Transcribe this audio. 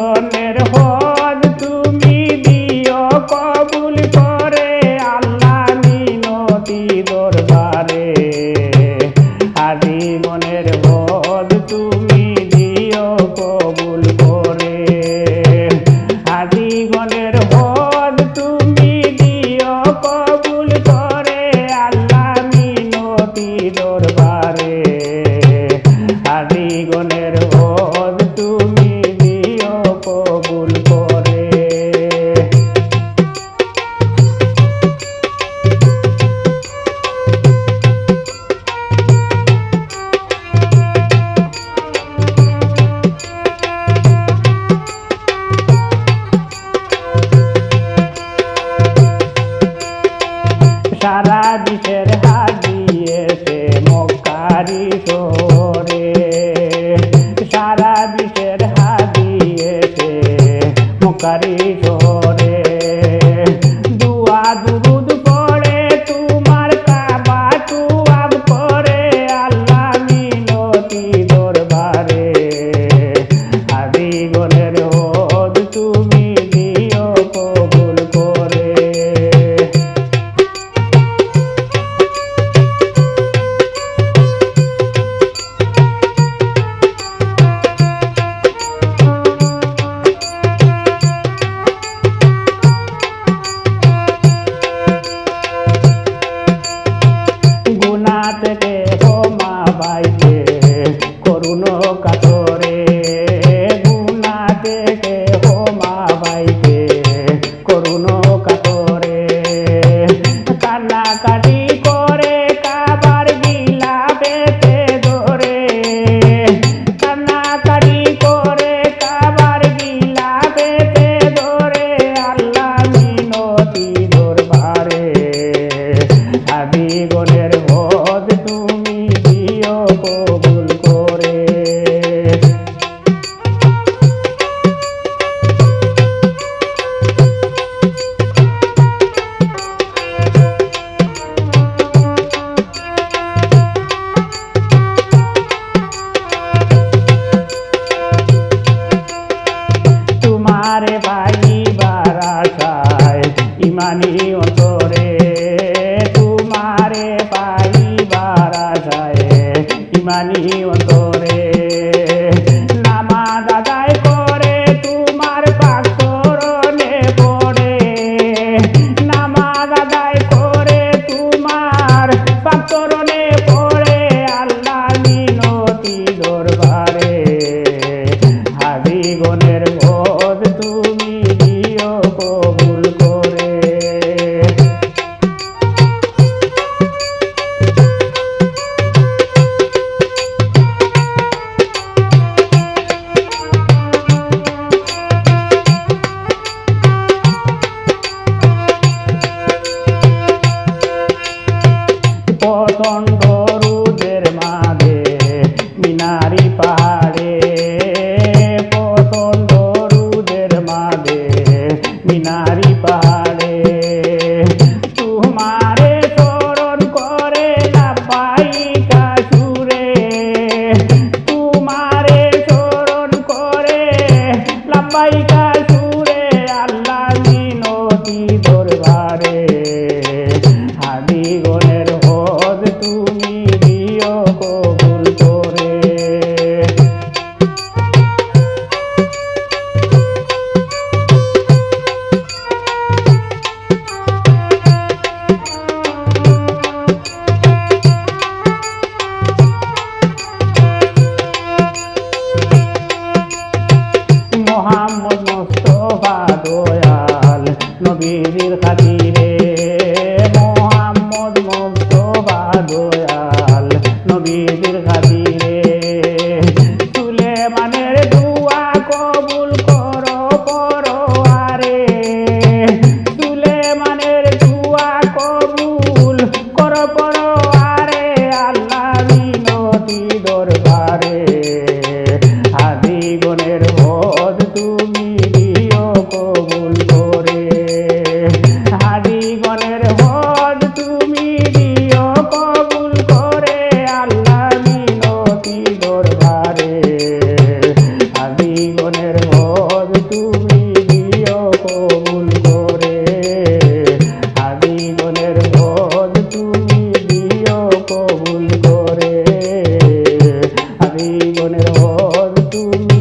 গণের হদ তুমি দিও কবুল করে আল্লাহ মিনতি দরবারে আদি গণের হদ তুমি দিও কবুল করে আদি গণের হদ তুমি দিও কবুল করে আল্লাহ মিনতি দরবারে আদি গণের হদ তুমি দিও কবুল করে সারা বিশ্বের হাজি এসে মক্কারি শহরে সারা বিশ্বের হাজি এসে মক্কারি শহরে দুয়া দুরুদ পড়ে তোমার কাবা তুয়াব করে আল্লাহ মিনতি দরবারে আদি গণের হদ তুমি দিও কবুল করে গুনা থেকে ক্ষমা পাইতে করুণ কাতরে গুনা থেকে ক্ষমা পাইতে করুণ কাতরে কান্নাকাটি করে কাবার গিলা পেতে ধরে কান্নাকাটি করে কাবার গিলা পেতে ধরে আল্লাহ মিনতি দরবারে আদি গণের হদ তুমি দিও কবুল করে তোমারে পাইবার আশায় ইমানি অন্তরে তোমারে পাইবার আশায় ইমানি অন্তরে নামাজ আদায় করে তোমার পাক চরণে পড়ে নামাজ আদায় করে তোমার পাক চরণে পড়ে আল্লাহ মিনতি দরবারে আদি গণের হদ তুমি দিও কবুল করে প্রচণ্ড রোদের মাঝে মিনারি পাহাড়ে প্রচণ্ড রোদের মাঝে মিনারি পাহাড়ে তোমারে স্মরণ করে লাপাইকা সুরে তোমারে স্মরণ করে লাপাইকা সুরে আল্লাহ মিনতি দরবারে আদি গণের হদ তুমি দিও কবুল করে মোহাম্মদ মুস্তাফা দয়াল নবীর খাতিরে মোহাম্মদ মুস্তাফা দয়াল নবীর খাতিরে সুলেমানের দুয়া কবুল করো পরোয়ারে সুলেমানের দুয়া কবুল করো পরোয়ারে আল্লাহ মিনতি দরবারে আদি গণের হদ তুমি দিও কবুল করে আদি গণের হদ তুমি দিও কবুল করে আল্লাহ মিনতি দরবারে আদি গণের হদ তুমি